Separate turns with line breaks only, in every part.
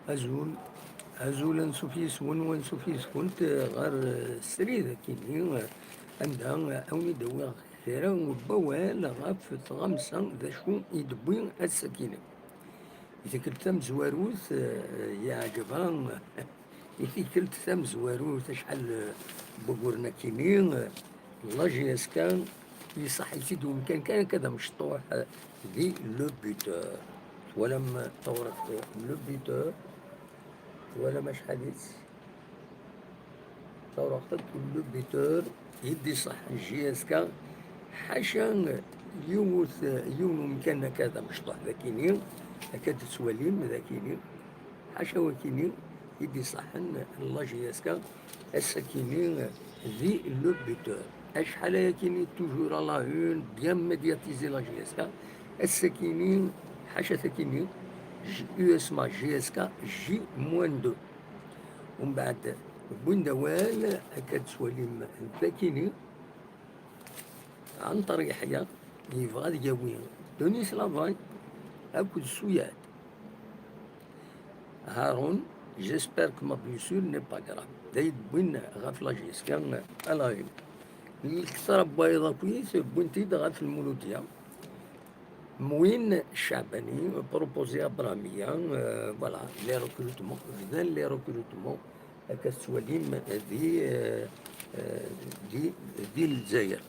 أزول أزولا سفيسون ونسفيسكنت غير السريدة كيني عندها أوني دوي خيرا وبوال غاف غمسة ذا شو يدبوين السكينة إذا كنت تم زواروث يعجبها إذا كنت تم زواروث شحال بقورنا كيني الله جيسكان يصح يزيدو مكان كان كذا مشطوح ذي لو بيتور ولما طورت لو بيتور ولا مش حديث طورت لو بيتور يدي صح جي اس كا حاشا يوث يوم مكان كذا مشطوح ذاكيني أكاد تسوليم ذاكيني حاشا وكيني يدي صح الله جي اس كا السكيني ذي لو بيتور اشحال يكيني توجور لا اون بيان ميدياتيزي لا جي اس كا السكيني حاشا ثكيني يو اسمها جي اس كا جي موان دو ومن بعد بوين دوال أكاد سواليم ذاكيني عن طريق حياة يبغى يجاوي دونيس لافاي أكد سويات هارون جيسبر كو ما بيان سور ني با كراف دايد بوين غاف لا جي اس كا الاين الكثرة بيضا كويس بنتي غاف المولودية موين الشعباني بروبوزي ابرامية فوالا لي ريكروتمون بدان لي ريكروتمون كتسواليم دي دي الجزائر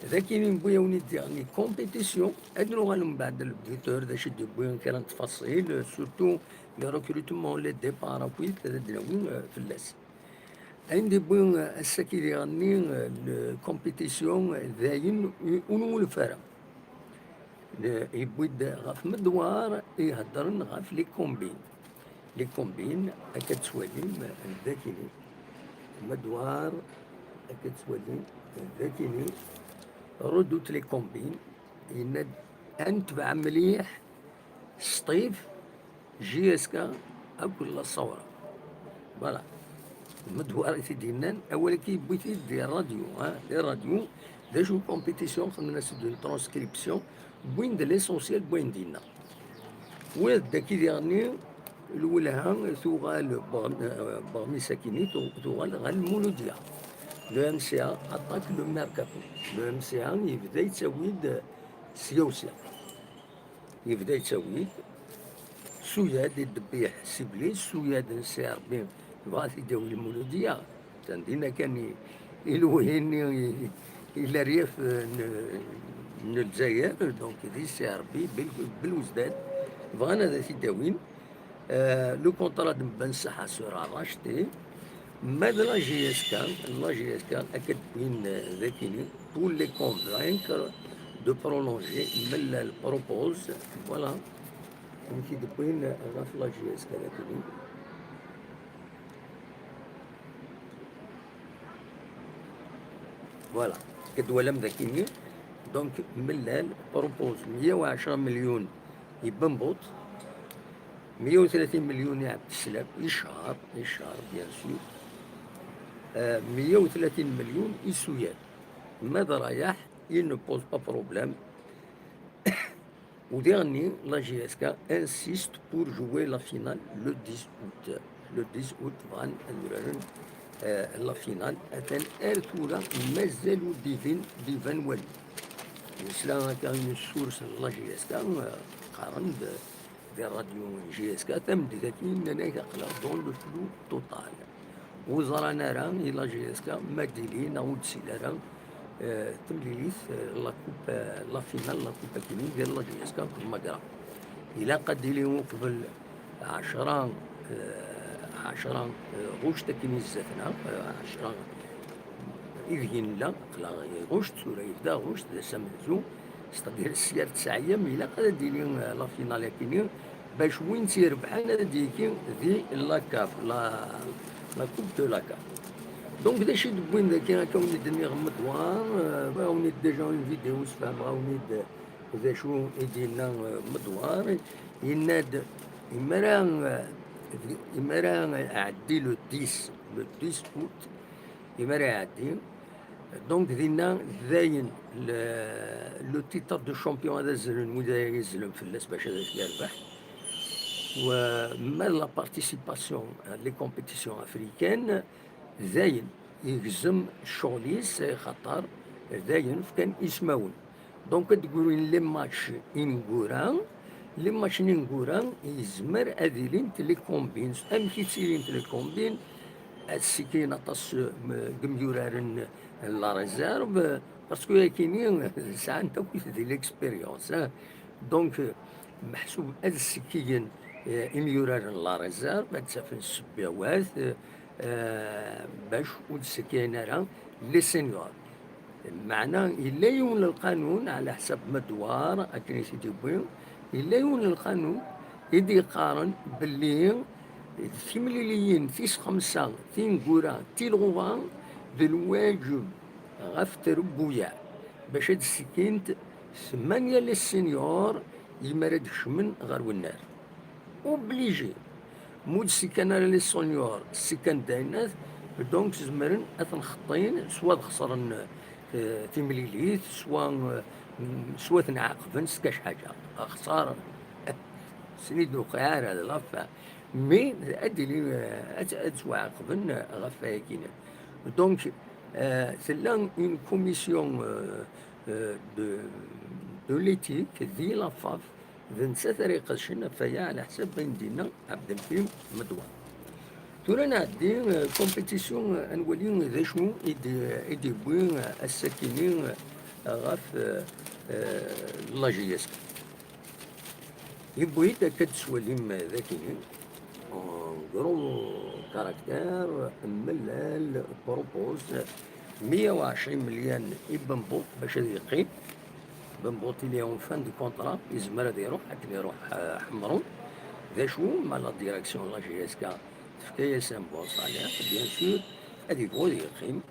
ذاك من بويا ونيدي غني كومبيتيسيون ادنو غالو من بعد البيتور ذا شد بويا كان تفاصيل سورتو لي ريكروتمون لي ديبار كويس دناوين في اللاس عندي بوين الساكي دي غني الكومبيتيسيون ذاين اونو الفرق يبويد غاف مدوار يهدرن غاف لي كومبين لي كومبين أكتسواليم ذاكيني مدوار أكتسواليم ذاكيني ردوت لي كومبين يند أنتبع مليح سطيف جي اس كا أكل الصورة فوالا مدوار تيدينان أول كي بغيتي دير راديو دير راديو دا جو كومبيتيسيون خدمنا سدو ترانسكريبسيون بوين د ليسونسيال بوين دينا ولاد دا كي ديرني الولها ثوغال بغمي ساكيني ثوغال غال المولودية لو ام سي ا عطاك لو ميركاتو لو ام سي ا يبدا يتسويد سيوسيا يبدا يتسويد سوياد يدبيح سيبلي سوياد نسي ربي بغات يداوي المولودية تندينا كان يلوهيني إلى ريف من الجزائر دونك دي سي ربي بالوزداد بغانا ذا تيداوين لو كونطرا بن صحة سورا راشتي ماد لا جي اس كان لا جي اس كان اكد بين ذاكيني بور لي كونفاينكر دو برولونجي من البروبوز فوالا يمكن دبوين غاف لا جي اس كان ذاكيني فوالا كدولم ذاكيني دونك ملال بروبوز 110 مليون يبنبط 130 مليون يعبد السلام يشهر بيان سور 130 مليون يسويان ماذا رايح il ne pose pas problème au dernier la GSK insiste pour jouer la finale le 10 août le 10 août van الورارن la finale أتن أرثولا مازال ديفان ولي الإسلام كان السورس لا GSK قارن دي راديو GSK تم ديكين ناك قلا دون لو فلو توتال وزرانا راه إلا GSK ما ديلين أو تسيلا تمليليث لا كوب لا فينال لا كوبا كيني ديال لا جي اس كا في المقرا إلا قد ليهم قبل 10 غشت كيني زاتنا 10 إذين لا قلا غشت ولا يبدا غشت سمزو ستادير السيار 9 أيام إلا قد ديرين لا فينال كيني باش وين تيربح أنا ديكي ذي لا كاف لا كوب دو لا كاف دونك داكشي دوين ذاك هكا ونيد نغ مدوار ونيد ديجا اون فيديو سفهم ونيد ذا شو يدينا مدوار يناد إمرا عدي لو 10 اوت إمرا عدي دونك دينا ذاين لو تيتر دو شامبيون هذا الزلم وذا يزلم في اللاس باش هذا يربح وما لا بارتيسيباسيون لي كومبيتيسيون افريكان زاين يلزم الشغليس خاطر زاين كان يسمعون دونك تقولين لي ماتش انغوران لي ماتش انغوران يزمر اذيلين لي كومبين ام كي تسيرين لي كومبين السكينة طاس قميورارن لا ريزيرف باسكو كاينين ساعات انت دي ليكسبيريونس دونك محسوب هاد السكين اميورارن لا ريزيرف هاد سافن السباوات باش ود السكينة راه لي سينيور معناه إلا يون القانون على حسب مدوار أكني سيدي بوين إلا يون القانون يدي يقارن باللي تيمليليين تيس خمسة تين قورا تيلغوان بالواجب غف تربويا باش هاد السكينت ثمانية للسينيور يمرد شمن غير والنار اوبليجي مود السكان لي سونيور السكان داينات دونك زمرن اثن خطين سوا خسرن تيمليليت سوا تنعاقبن سكاش حاجة خسارة سنيد وقعار هذا لافا مي ادي لي اتسوا عاقبن غفا كينا دونك سلان اون كوميسيون دو دو ليتيك ذي لافاف ذنسى طريقة شنا فيا على حسب بين دينا عبد الكريم مدوى تورا نعدي كومبيتيسيون نولي ذا شنو يدي بوين الساكنين غاف لاجياسك يبويت كتسوليم ذاكينين غرو كاركتير ملال بروبوز 120 مليون يبنبوط باش يقيم بنبوط اللي اون فان دو كونطرا يزمر هذا يروح حتى يروح حمرون ذا شو مع لا ديريكسيون لا جي اس كا تفكايا سامبون صالح بيان سور هذي بغوا يقيم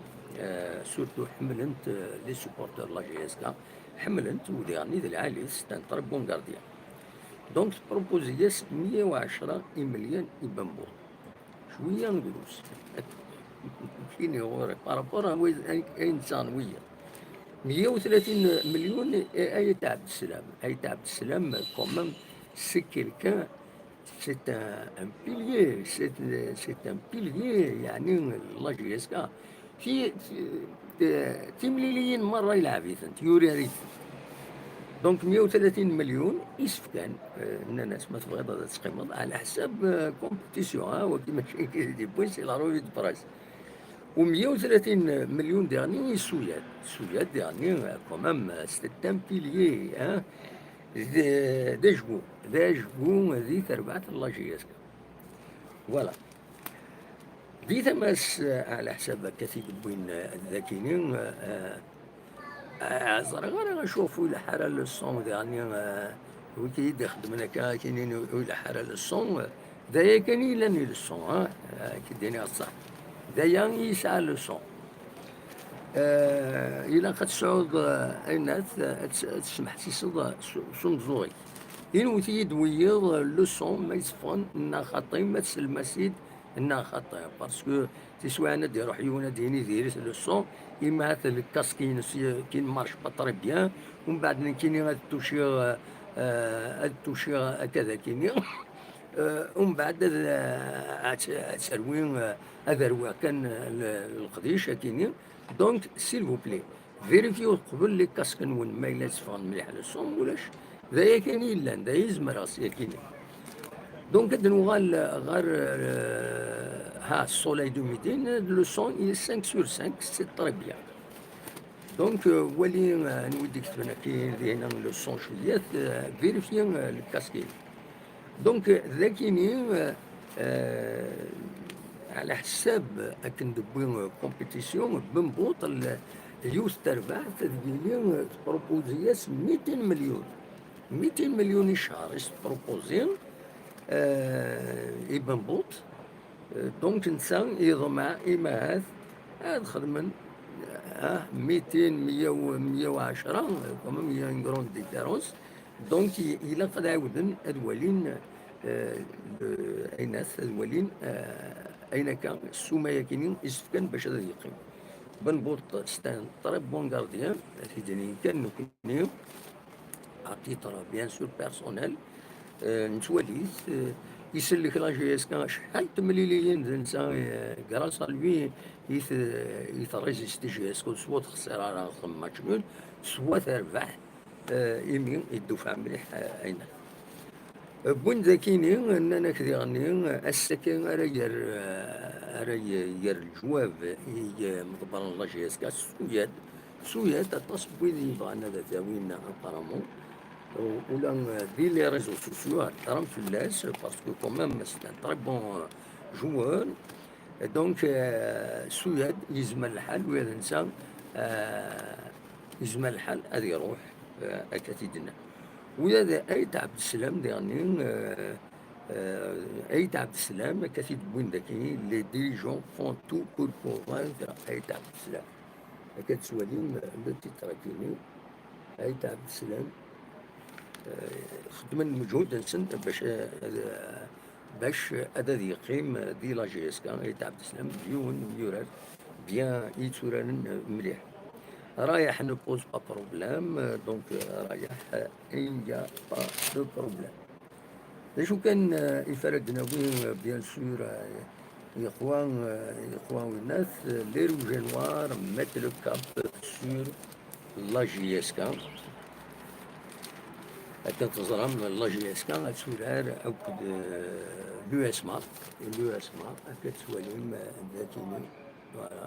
سورتو حملنت لي سوبورتور لا جي اس كا حملنت وديرني ذا العاليس تنطرب بون غارديان دونك بروبوزياس 110 مليون يبنبوط شويه ندوس فيني هو بارابور انسان ويا 130 مليون اي عبد السلام اي عبد السلام كومام سي كيلكان سي ان بيليي سي ان بيليي يعني الله يسكا في تيمليليين مره يلعب يثنت يوري ريت دونك 130 مليون يسفكان الناس ما تبغي هذا تقيمض على حساب كومبيتيسيون وكيما كاين دي بوين سي لا روفي دو برايس و130 مليون ديرني السوياد السوياد ديرني كومام سيت ان بيليي دا جبو ذي تربعت الله جياسك فوالا دي تماس على حساب كثير بوين الذاكينين زرغا نشوفوا إلى حرال الصون يعني وكي يخدم هكا كاينين إلى حرال الصون دايا كان يلاني الصون كي ديني الصح دايا يسعى الصون إلا قد سعود الناس تسمح تيصد صون زوري إن تيدويض الصون ما يصفون إنا خاطي ما تسلمسيد إنا خاطي باسكو تسوى أنا دي روح يونا ديني ديريس الصون إما هذا الكاسكين كي مارش با طري بيان ومن بعد كيني هاد التوشي هكذا كيني ومن بعد تسروين هذا روا كان القديش كيني دونك سيل فو بلي فيريفيو قبل لي كاسكن وين ما إلا تفهم مليح الصون ولاش ذايا كاين إلا دا يزمر راسي كيني دونك نوغال غير ها السولاي دو ميدين لو سون إل 5 sur 5 سي طري بيان دونك ولي نودي كتبنا كاين هنا لو سون شويات فيريفيان الكاسكين دونك ذاكيني على حساب اكن دبوين كومبيتيسيون بنبوط اليوث تربع تدبيلين بروبوزياس 200 مليون 200 مليون شهر بروبوزين يبنبوط دونك انسان يضمع إماهات هاد خدمن 200 110 كما 100 غروند ديفيرونس دونك إلا قد عاودن أدوالين أيناس أدوالين أين كان السومايا كاينين يسكن باش هذا يقيم بنبوط ستان طريب بون غارديان في دينين كان كاينين ا تيتر بيان سور بيرسونيل نتواليت يسلك لا جي اس كان شحال تمليليين نسا كراس لوي يتريزيستي جي اس كو سوا تخسر على ماتش نول سوا تربح يمين يدفع مليح اين بوين ذاكيني اننا كذي غني السكن راه ير الجواب مضبر الله جي اس كا سوياد تصبوي يبغى انا ذاوينا ابارامون ولا دي لي ريزو سوسيو احترم في الناس باسكو كومام سي ان تري بون جوور دونك سوياد يزمل الحال وهذا الانسان يزمل الحال هذا يروح اكاتيدنا وهذا ايت عبد السلام ديرني ايت عبد السلام كاتيد بوين داكي لي ديريجون فون تو بور كونفاينكر ايت عبد السلام كتسوالي لو تيتر كيني ايت عبد السلام خدمن مجهود نسن باش هذا يقيم دي لا جي اس كا ايت عبد السلام ديون يورال بيان يتوران مليح رايح نو بوز با بروبلام دونك رايح يا با دو بروبلام شو كان يفرق نوين بيان سور يا اخوان والناس لي روج نوار ميت لو كاب سور لا جي اس كا كتزرم لا جي اس كا تسولار او لو اس ما كتسواليم ذاتيني فوالا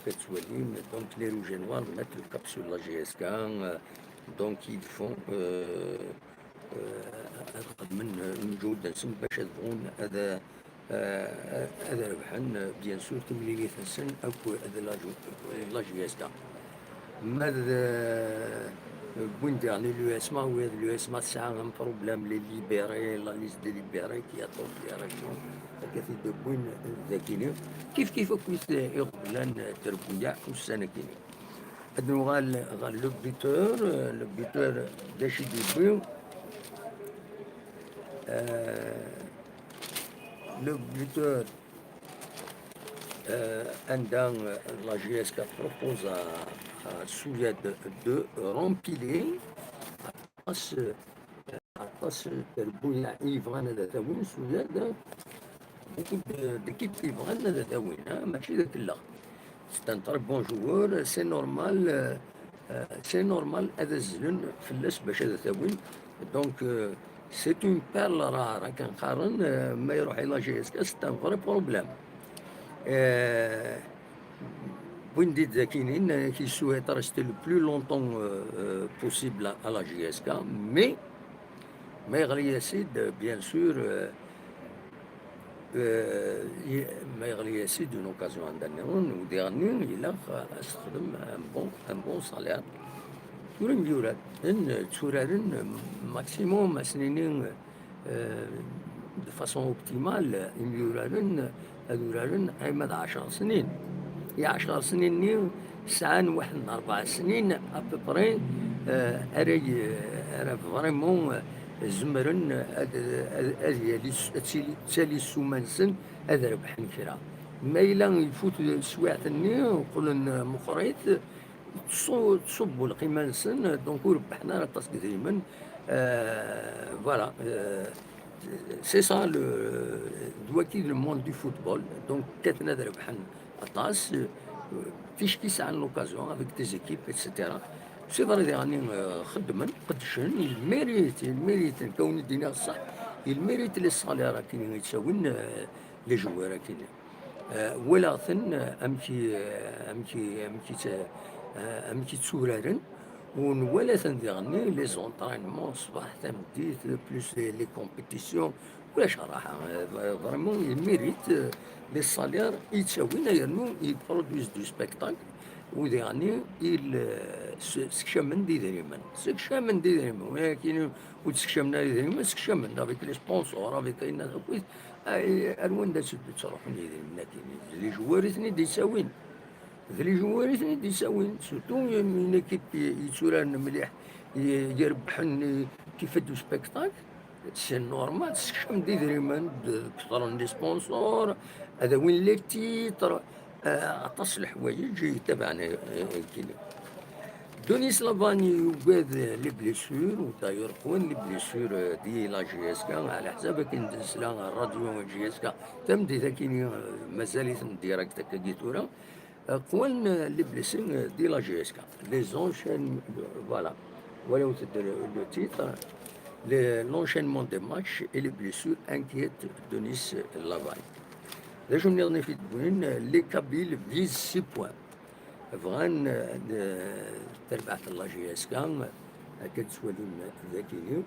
كتسواليم دونك لي روج نوار ميت لو كاب سور لا جي اس كا دونك يدفون من مجهود نسن باش يضمون هذا ربحن بيان سور تمليلية السن او هذا لا جي اس كا ماذا بوين يعني لو اس ما هو لو اس ما ساعة ان بروبلام لي ليبيري لا ليست دي ليبيري كي يطول ليبيراسيون كثير دو بوين ذاكيني كيف كويس يقبلان تربويا والسنة كيني هادو غال لو بيتور داش يدير le buteur عندنا la GSK propose à Souiad de rempiler عطاس تربويا يبغى هذا تاوين سوياد d'équipe يبغى هذا تاوين ماشي ذاك لا سي ان تري بون جوور سي نورمال هذا الزلن فلاس باش هذا تاوين دونك سي اون بيرل راه كنقارن ما يروح الى جي اس كا سي ان فري بروبليم بوين ديت ذاكينين كي سويت ريستي لو بلو لونطون بوسيبل على جي اس كا مي ما يغلي يا سيد بيان سور ما يغلي يا سيد اون اوكازيون عندنا وديرني الا استخدم ان بون سالير يورن يورات ان تورارن ماكسيموم سنينين de façon optimale يورارن اي مدى 10 سنين هي 10 سنين نيو ساعة واحد 4 سنين ابوبري راه فريمون زمرن هذه تالي السومانسن هذا ربحن كرا ما إلا يفوت سواعت النيو يقولن مقريت تصبوا القيمة نسن دونك ربحنا راه تصق دايما فوالا سي سا دلوقتي لو موند دو فوتبول دونك كاتنا ربحن اطاس فيش كي ساعة لوكازيون افيك دي زيكيب اتسيتيرا سي فري يعني خدمن قدشن الميريت كون الدنيا الصح الميريت لي الصالير كاين يتساوين لي جوار كاين ولا ثن امشي تسورارن ولا ثنغني لي زونطرينمون صباح تمديت بلوس لي كومبيتيسيون ولا صراحه فريمون الميريت لي صالير يتساوين يرنو يبرودويز دو سبيكتاكل وديعني سكشمن دي دريمن ولكن وتسكشمنا دي دريمن سكشمن افيك لي سبونسور افيك الناس كويس الوان دا تروحون دي دريمن لكن لي جواريتني دي ساوين لي جواريتني دي ساوين سورتو من ايكيب يتسوران مليح يربحن كيف دو سبيكتاكل سي نورمال سكشم دي دريمن كثر لي سبونسور هذا وين لي تيتر عطاس الحوايج يتبعنا كينا تونس لافاني يوجد لي بليسيور وداير قوان لي بليسيور دي لا جي اس كا على حساب كي ندز لها الراديو جي اس كا تم دي ذاكيني مازال ديريكت هكا كيتورا قوان لي بليسيور دي لا جي اس كا لي زونشين فوالا ولو لو تيتر l'enchaînement des matchs et les blessures inquiètent Denis Lavalle. Les journées في الدوين les Kabyles visent 6 points. بغان تربح الله جي اس كان كتسولين ذاكيني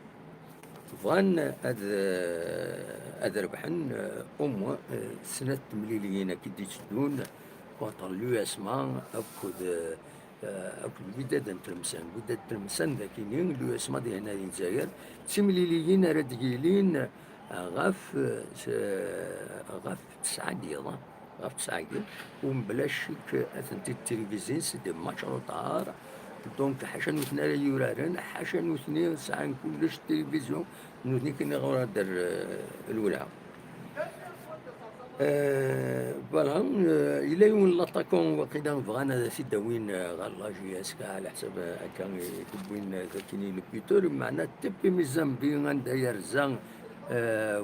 بغان هاد ربحن أموا سنة تمليليين كي تدون كونتر اليو اس مان أكد الوداد نتلمسان الوداد تلمسان ذاكيني اليو اس ما دي هنا الجزائر تمليليين راه تقيلين غاف 9 ديال غاف 9 ديال ومبلاش اثنتي التلفزيون سي دي ماتش روطار دونك حاشا نوثنا راه يورارن حاشا نوثني ساعة كلش التلفزيون نوثني كنا غورا دار الولاعة فوالا إلا يون لاطاكون وقيلا بغانا سي داوين غا لا جي اس كا على حساب هكا يكبوين ذاكيني البيتور معنا تبي ميزامبي غنداير زان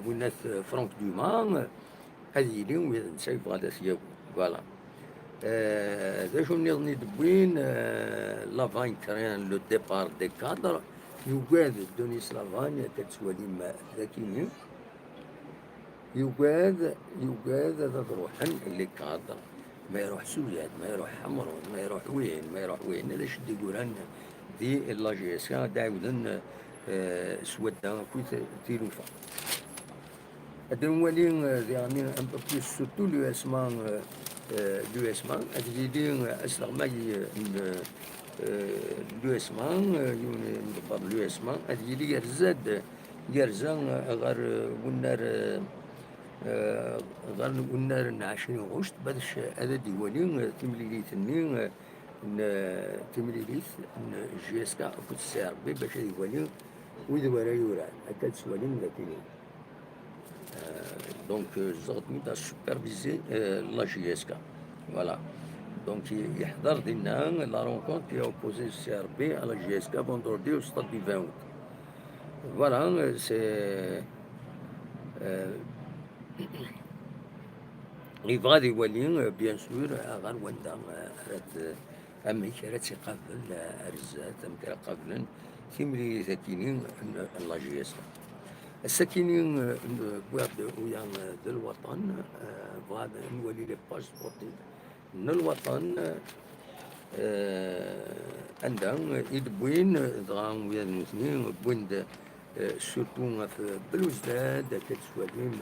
وناث فرانك دومان هذه لي وين نسايب غادا سياو فوالا ذا شو نظني دبوين لافان كريان لو ديبار دي كادر يوجد دونيس لافان كتسوالي ما ذاكيني يوجد هذا روحن اللي كادر ما يروح سوريا ما يروح حمرون ما يروح وين هذا شد يقولن دي لا جي اس داودن سودا كويت تيلوفا الدولين يعني ان بو بلوس سورتو لو اسمان اديدين اسلغ ماي لو اسمان يوني ندبر لو اسمان اديدي يرزان غير ونار غير ونار نعشرين غشت بدش هذا ديوالين تمليليتني تمليليت جي اس كا كنت السعر بي باش ديوالين وإذا ورا يوران هكا تسوالين ذاكيني دونك زغطني دا سوبرفيزي لا جي اس كا فوالا دونك يحضر دينا لا رونكونت كي اوبوزي السي ار بي على جي اس كا فوندردي او ستاد دي 20 فوالا سي يبغى يولي بيان سور غير وندا راه امريكا راه تيقابل ارزات امريكا قابلن تيملي ساكنين لا جي اس الساكنين بواد ويا ديال الوطن بغا نولي لي باج سبورتيف من الوطن عندهم يدبوين دغا ويا المثنين بوند سورتو في بلوزداد كتسوالين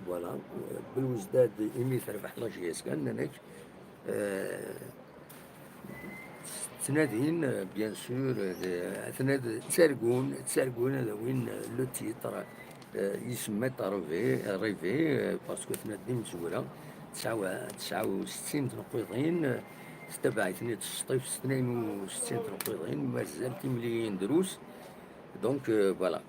فوالا بالوزداد إيمي تربح لا جي اس كان هناك تنادين بيان سور تسارقون هذا وين لو تيتر يسمى ريفي باسكو تنادين مزوله 69 تنقيضين تبعتني السطيف 62 تنقيضين مازال مليين دروس دونك فوالا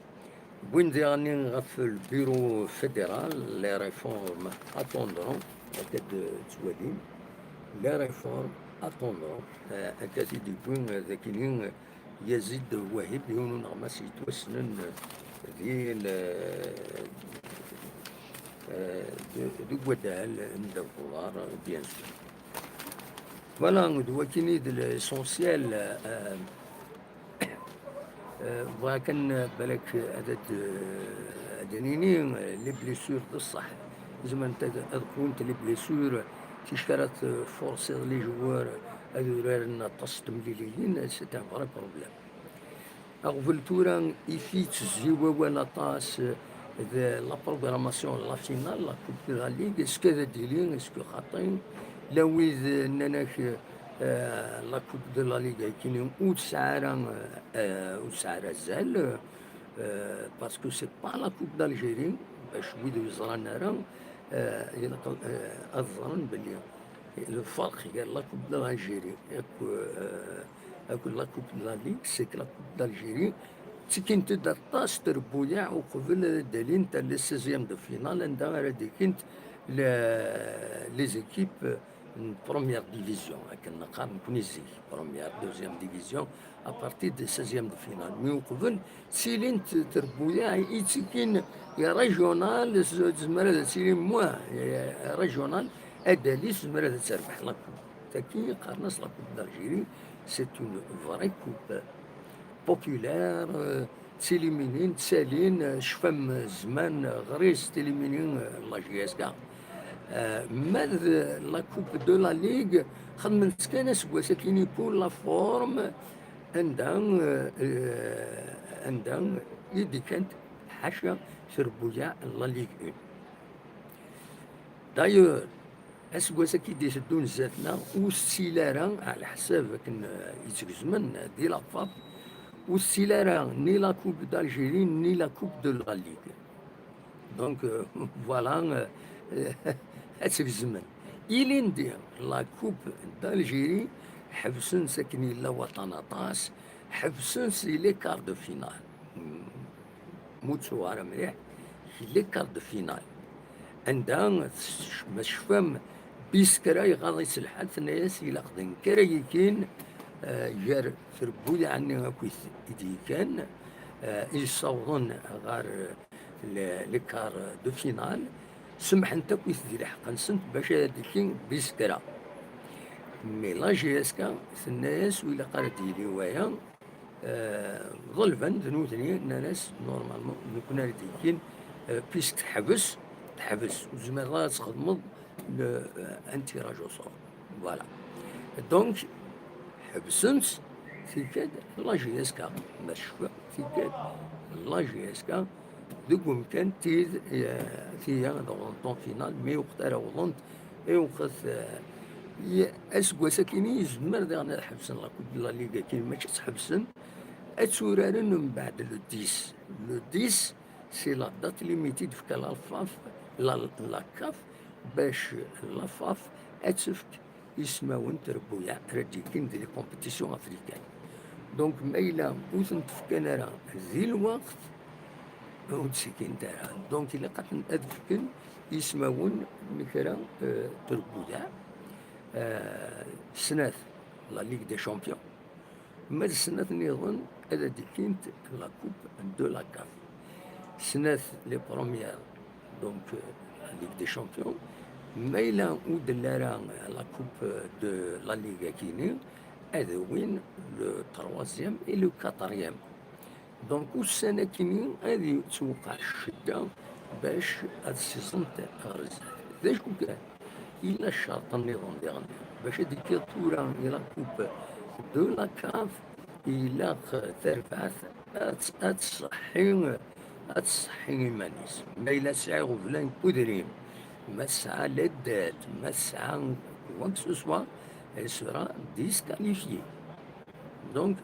وين ديرني غف البيرو فيدرال لي ريفورم اتوندرون هكا تسوالين لي ريفورم اتوندرون هكا سيدي وين ذاكينين يزيد وهيب يونو نغماس يتوسنن ديال دو ودال ندير دولار بيان سور فوالا دواكيني ليسونسيال بغا كان بالك عدد دنيني لي بليسور بصح زعما انت تكون لي بليسور تيشكرات فورسي لي جوار هادو راه تصط مليليين سي ان فري بروبليم اغفلتورا يفيت زيوا ولا طاس لا بروغراماسيون لا فينال لا كوب دو لا ليغ اسكو هذا ديلين اسكو خاطين لا ويز انناك لا كوب دو لا ليغ كاينين وتسعة زال باسكو سي با لا كوب دالجيري باش ويدو يزران راه الظن بلي الفرق قال لا كوب دالجيري اكو لا كوب دو لا ليغ سي لا كوب دالجيري كنت دطاس تربويا وقبل دالين تاع لي 16 دو فينال عندها راه كنت لي زيكيب première division, كنا نكونيزي première deuxième division à partir de 16e de finale. Mais au قبل سيلين تربويا يتسكين يا ريجونال زمرة سيلين موا ريجونال أدالي زمرة تربح لا كوب. تاكي قارناس لا كوب d'Algérie, c'est une vraie coupe populaire. تيليمينين تسالين شفم زمان غريس تيليمينين لا جي اس كا. ماذ لا كوب دو لا ليغ خدمت كان سكوا ساكيني بور لا فورم عندها يدي كانت حاشا تربويا لا ليغ اون. دايور اسكوا ساكي دي سدون زاتنا والسيلارا على حساب كن يتزمن دي لا فاب والسيلارا ني لا كوب d'Algérie ني لا كوب دو لا ليغ. دونك فوالا هاتف الزمن إلي ندير لا كوب d'Algérie حبسن ساكني لا وطن طاس حبسن سي لي كار دو فينال موت صوارا مليح لي كار دو فينال عندها باش فهم بيسكرا يغاضي سلحات ثناياس إلا قدن كرايكين جار فربولي عني هاكويث إدي كان يصوضون غار لي كار دو فينال سمح انت كويث دي الحق نسنت باش هاديكين بيسكرا. مي لا جي اس كا ثناياس وإلا قرا ديلي ويا ظلفا ذنوثني ناس نورمالمون نكون هاديكين بيسك تحبس وزمرات تخدمض انتي راجو صور فوالا. دونك حبسنت في كاد لا جي اس كا مشفى في كاد لا جي اس كا دوك مكان تيد فيها دون فينال مي وقت راه وظنت اي وقت اسكوا ساكيني زمر داغنا حبسن لا كود لا ليغا كي ماشي تحبسن اتسورارن من بعد لو 10 لو 10 سي لا دات ليميتي دفك لا فاف لا كاف باش لا فاف اتسفك يسماون تربويا ردي كاين دي كومبيتيسيون افريكان. دونك مايلا وثن تفكنا راه ذي الوقت ونسكين دارها. دونك إلا قد أذكر يسماون مثلا تربويا سنة لا ليغ دي شامبيون ماذا سنة نظن هذا كانت لا كوب دو لا كاف سنة لي بروميير دونك لا ليغ دي شامبيون مايلا ودلارا لا كوب دو لا ليغ كيني هذا وين لو تروازيام اي لو كاتريام. دونك والسنة كيني هذه توقع الشدة باش هاد السيزون تغرز ذا شكون كان إلا الشرط النظام ديالنا باش هاديك الطورة إلا كوب دو لا كاف إلا ترفعت هتصحي إيمانيس ما إلا سعي غفلان كودرين ما سعى لدات ما سعى كوان سوسوا سورا ديسكاليفيي. دونك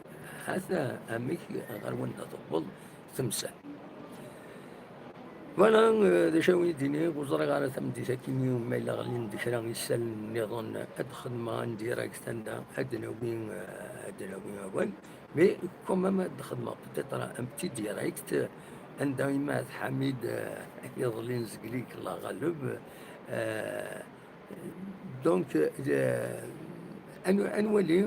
هذا أميك غير وين تقبل تمسح وانا دشاوي ديني وزرق على ثمدي ساكيني وما إلا غالين دشرا يسال نظن أدخل ما ديريكت عندها أدنوين أول مي كوما ما دخل ما بتطرا أمتي ديريكت عندها إمات حميد يظلين زقليك الله غالب. دونك أنولي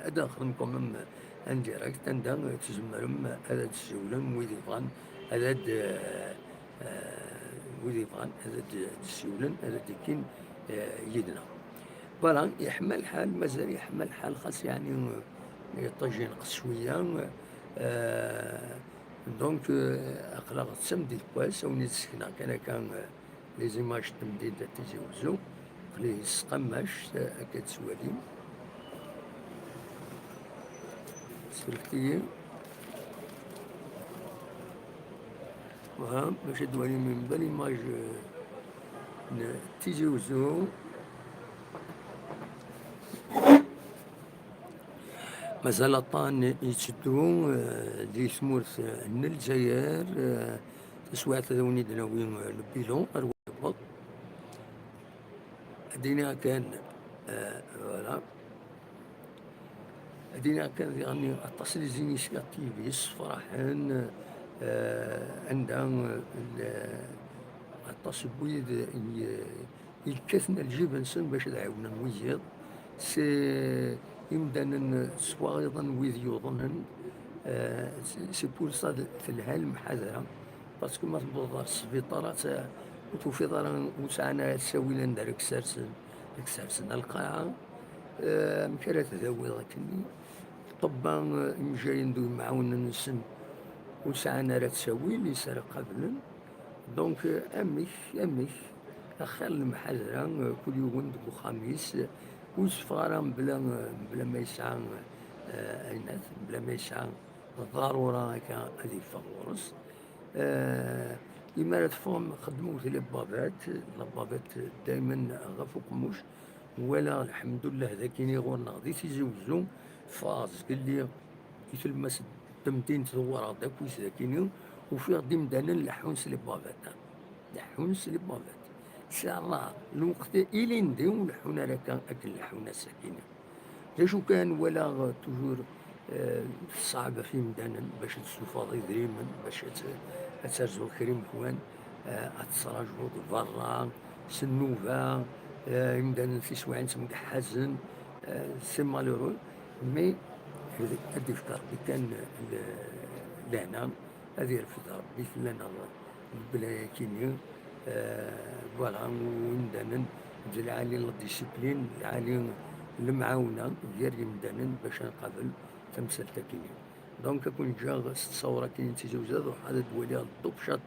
أدخل كوما انديريكت عندها تزمرم هذا تسولم ويدي بغان هذا ويدي بغان هذا تسولن هذا ديكين يدنا فوالا يحمل الحال مازال يحمل الحال خاص يعني يطجي نقص شويه. دونك اقلاق تسمدي كواس وني تسكنا كان لي زيماج تمديد تيزوزو قلي سقماش كتسوالي سلكتي وها باش دوالي من بالي ماج تيجوزو مازال طان يتشدو دي ثمورث الجزائر تسوات ذوني دناوين البيلون أروبط دينا كان فوالا دينا كان يعني اتصل زينيسياتيفيس فرحان عندها اتصل بويد يكثنا الجبنسن باش دعونا نويزيض سي إمدانا سواغضا ويذ يوضنن سي بور سا تلها المحاذرة باسكو ما تبوض السبيطارات وتوفي دارا وسعنا تساوي لنا داك السرسن القاعة مكانت ذاوي ذاكني طبا مجاين دو معاون نسن وسعنا راه تساوي اللي سرق قبلا دونك اميك اخر المحاذرة كل يوم دو خميس وسفارة بلا ما يسعى عينات بلا ما يسعى ضرورة هكا هذه فغورس إما تفهم خدموا في لبابات دايما غفو قموش ولا الحمد لله ذاكيني غور نغضي تيزوزو فاز قال لي كيف المس تمتين تدور هذاك ويس ذاكيني وفي غدي مدانا لحونس لبابات إن شاء الله الوقت إلي نديو لحونا لك أكل لحونا السكينة ليش كان ولا توجور صعبة في مدانا باش تستفاضي دريما باش ترزو كريم كوان أتصراجو برا سنوفا مدانا في سواعين مكحزن سي مالورو مي هادي في ربي كان لهنا هذه في ربي لنا البلايا كينيو فوالا ومدانا العالي لا ديسيبلين العالي المعاونة ديال يمدانا باش نقابل تمثال تاكيني دونك كون جا تصور كاين تيزوجات وحال تولي الضبشات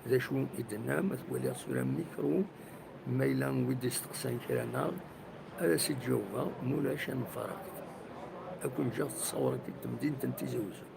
ذا شو إدنا ما تولي صورة ميكرو ما إلا ودي استقسان كرانا هذا سي جوابا مولاش نفرق أكون جا تصور كي تمدين تنتيزوجو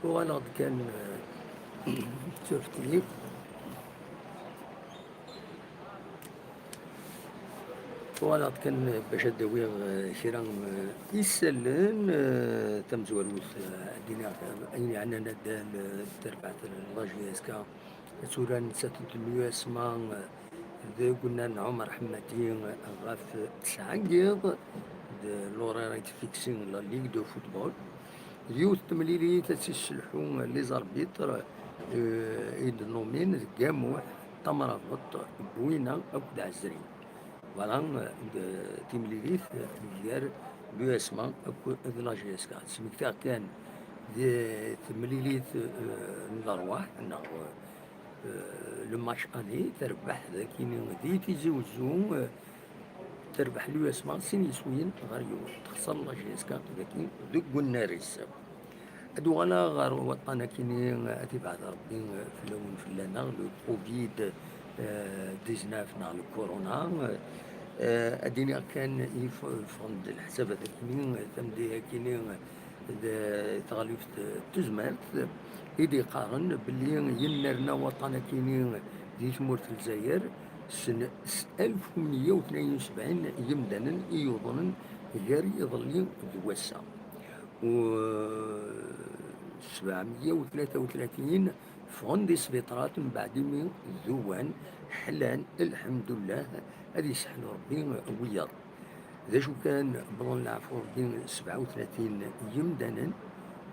وغلط كان شفتي وغلط كان باش ادوي كرا يسلن تم زوروث دينا اين عندنا ندال تربعت لاجيسكا سوران ستة اليوسما ذا قلنا عمر حمادي غاف تسعقيض لورا رايت فيكسين لا ليغ دو فوتبول اليوث تمليلي تسلحون لي زاربيتر يدنومين قاموح تمرغط بوينة أكد عزرين فوالا تمليليت ديال لو اسما أكد لا جي اس كا سمكتا كان تمليليت الأرواح لو ماتش اني تربح ذاك دي تيجي وزوم تربح لو اسما سين يسوين غير يوم تخسر لا جي اس كا ذاك دوك الناريس ادو انا غير وطنا كيني اتي بعد ربي في اللون فلانا لو كوفيد 19 نا الكورونا اديني كان يفرض الحساب هذا كيني تمدي كيني تغلفت تزمرت يدي قارن باللي ينرنا وطنا كيني دي تمورت الجزائر سنة 1172 يمدن يوضن غير يظلي دوسا و 733 فغن دي سبيطرات من بعد من ذوان حلان الحمد لله هذه يسحل ربي وياض ذا شو كان بضل العفو ربي 37 يمدنا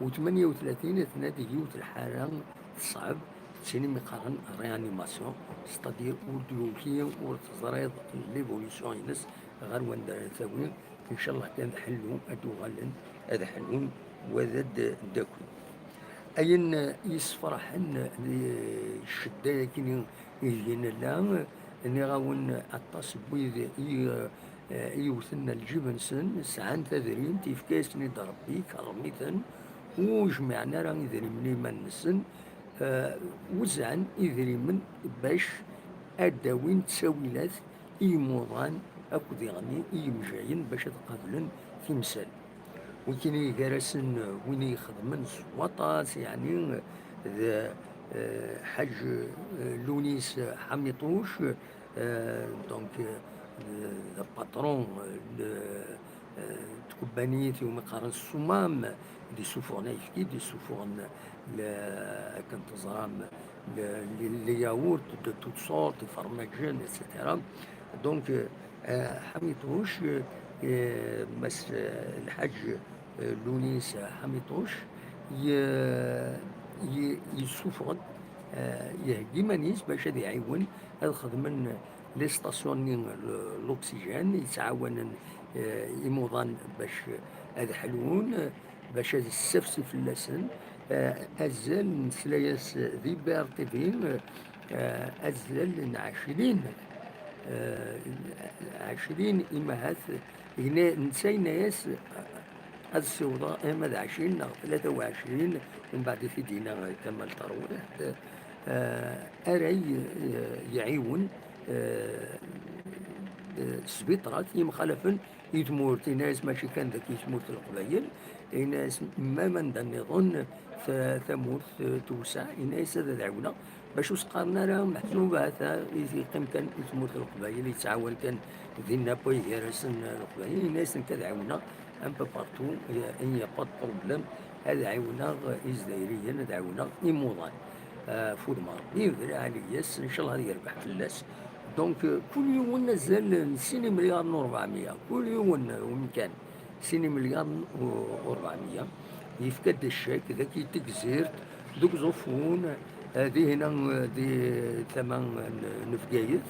و 38 تنادي يوت الحالة صعب تسيني مقارن ريانيماسيون ستادير ورديوكي ورتزريض ليفوليسيون ينس غير وان ثاوي ان شاء الله كان حلو ادو غالن هذا حلون وذا داكو اين يسفرحن الشدة كيني يجينا لا اني غاون عطاس بويد يوثنا الجبن سن سعان تذرين تيفكاسني ضربي كرميثن وجمعنا راه يدري مني ما نسن وزعن يدري من باش اداوين تساويلات يموضان اكو يعني يمجاين باش تقابلن في مثال وكاين يجرسن وين يخدمن سواطاس يعني ذا حاج لونيس حميطوش دونك باترون تكبانيت ومقارن الصمام دي سوفور نايفكي دي سوفور كنت زرام لي ياورت دو توت سورت فرماجين اتسيتيرا دونك حميطوش مس الحاج لونيس حميطوش يسوفر يهدي مانيس باش هذا يعاون هذا خدمن لي ستاسيون لوكسيجين يتعاون يموضان باش هذا حلون باش هذا السفسف اللسن ازال نسلاياس ذي بار تيفي ازال 20 إمهات هنا نسينا ياس السوضاء إما 20 أو 23 ومن بعد في دينا كمل ترويح أري يعيون سبيطرات يمخالفن يتمورت ناس ماشي كان ذاك يتمورت القبايل ناس ما من نظن ثمورت توسع ناس هذا دعونا باش وسقارنا راه محسوبات يقيم كان يتمورت القبايل يتعاون كان ذي نابوي يرسن القبايل ناس كدعونا ان بو بارتو ان يا با بروبليم هذا عاونا إزدايريا دعونا يموضان فود مربي ذري علياس ان شاء الله هذا يربح في الناس دونك كل يوم نزل 6 مليار و400 كل يوم وين كان 6 مليار و400 يفكد الشيك ذاك يتكزيرت دوك زوفون هذه هنا دي ثمن نفقايت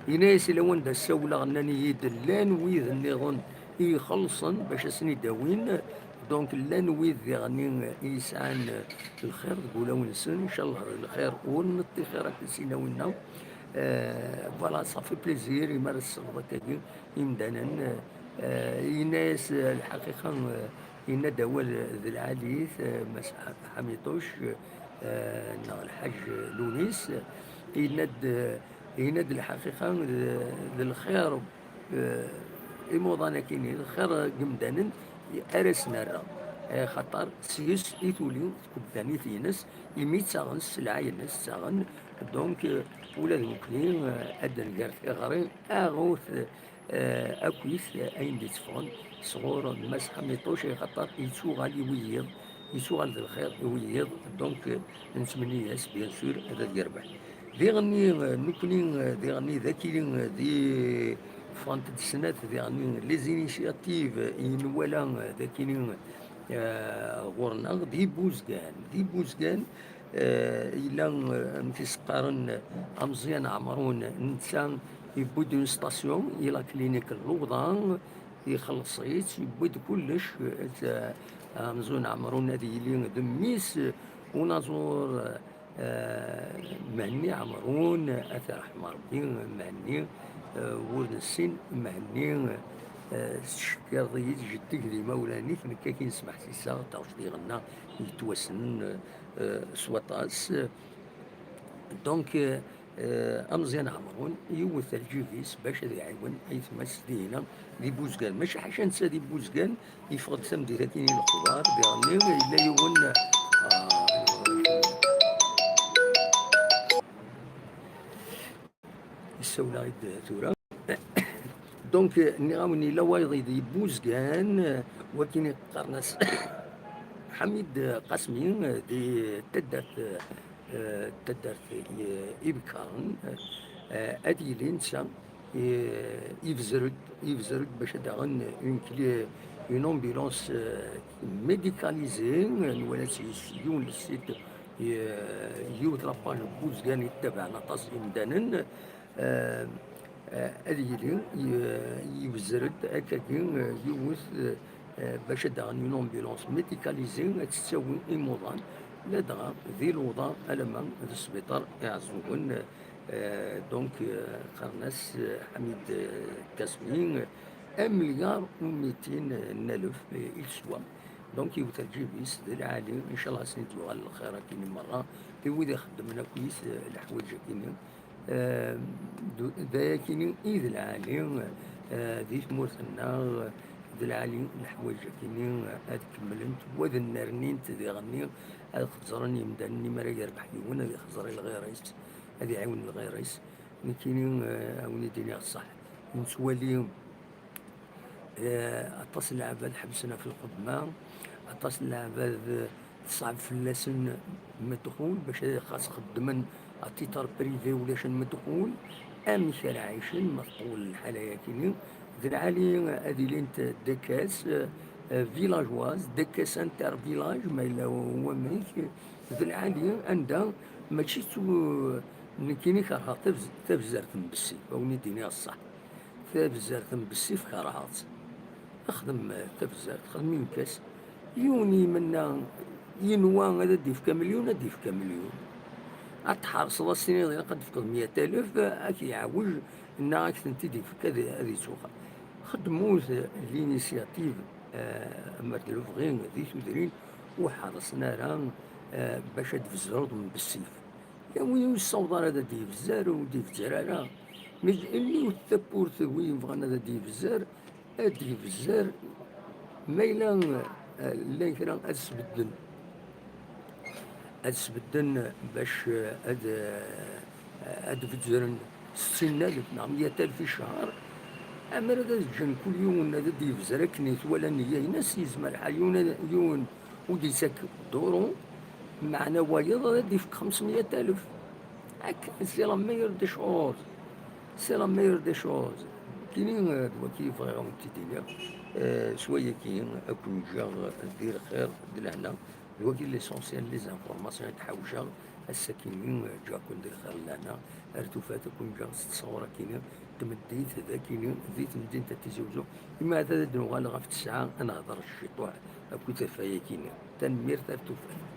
يناس لو دا السولة غناني يدلان ويذ النظن يخلصن باش اسني داوين دونك لان ويذ غني يسعان الخير تقول ونسن ان شاء الله الخير ونطي خيرات نسينا ونا فوالا صافي بليزير يمارس الصغبة يمدانا يناس الحقيقة إن دول ذي العاليث مسح حميطوش الحاج لونيس يند الحقيقة للخير إموضانا كيني الخير قمدانا أرسنا خاطر سيس إيثولي تكباني ثينس إمي تاغن السلعة ينس تاغن دونك ولا ذوكني أدن قارت غرين أغوث أكويث أين دي تفغن صغور المسحة ميطوشي خاطر يتوغال يويض يتوغال ذي الخير يويض دونك نتمنى ياس بيان سور هذا يربح دي غني نكوني دي غني ذاكي دي فانت السنات دي غني لي زينيشياتيف ينوالا ذاكي غورنا دي بوزكان إلا نتيسقارن أمزيان عمرون نتسان يبود اون ستاسيون إلى كلينيك اللوضان يخلصيت يبود كلش مزون عمرون هذه اللي دميس ونازور مهني عمرون أثر أحمر ربي مهني ورد السن مهني شكرضي جدك ذي مولانيك نكا كي نسمح سيسا تاوش دي غنا يتوسن سواطاس دونك أمزيان عمرون يوث الجيفيس باش ذي عيون أي تمس دينا دي بوزقان ماشي حاشا نسى دي بوزقان يفقد ثم دي ذاكيني الخضار بيغنيو إلا يون السولة غيد ثورة دونك نغاوني لوايضي دي بوزقان وكيني قرنس حميد قاسمي دي تدرت إبكارن أدي لينسا يفزرد باش داغن اون امبولانس ميديكاليزي ولا يون السيت يوث لاباج بوزقان يتبع نطاس إمدانن أدي يفزرد أكاكين يوث باش داغن اون امبولانس ميديكاليزي تساوي إيموضان لا دغا ذي الوضع ألما ذي السبيطار يعزوهن دونك قرناس حميد كاسمين 1,200,000 نالف إلسوا دونك يوث الجيبيس ذي العالي إن شاء الله سنتيو على الخير كيني مرة إذا خدمنا كويس الحوايج كيني ذا كيني إذ العالي ذي ثمورثنا ذي العالي الحوايج كيني هاد كملنت وذا النارنين تذي غني هاد خزرني مداني مرا يربح يونا هادي خزري الغيريس هادي عاون الغيريس نكيني عاوني ديني الصح نسواليهم أطاس العباد حبسنا في القدمة أطاس العباد صعب فلاسن مدخول باش خاص خدمن أتيتار بريفي ولاش مدخول أمثال عايشين مطول الحالة كيني ذي العالي هادي لينت دكاس فيلاجواز دكاس انتر فيلاج ما إلا هو ميك ذي العالي عندها ماشي كيني كارها تفزر تنبسي أوني ديني الصح تفزر تنبسي في كارهات أخدم تفزر خدمين كاس يوني منا ينوى هذا ديف كمليون ديف كمليون أتحرص السنين قد فقد 100,000 أكي يعوج إنها أكثنتي ديف كذا هذه سوخة خدموز لينيسياتيف مردلو فغين ذي تدرين وحرصنا راه باش تفزروا من بالسيف يوم الصوضار هذا ديف الزار وديف الزرارة مش اللي والثبورت وين بغانا هذا ديف الزار ديف الزار ميلا لا كرا أسبدن باش أد فجرن 60,000 نعم 100,000 في الشهر أما هذا الجن كل يوم هذا ديف زركني ولا نية ناس يزمر حيون يون ودي ساك دورو معنا وايض هذا ديف 500,000 هاك سي لا ميور دي شوز سي لا ميور دي شوز كاينين كيف راهم تيدير شويه كاين اكون جا دير خير دير هنا الوكي ليسونسيال لي زانفورماسيون تحوجا الساكنين جا كون دير خير لهنا ارتفات كون جا تصور كاين تمديت هذا كاين زيت مدينة تيزوجو إما هذا دنوغال غا في الساعة أنا هضر الشيطوع أكو تفايا كاين تنمير ترتفات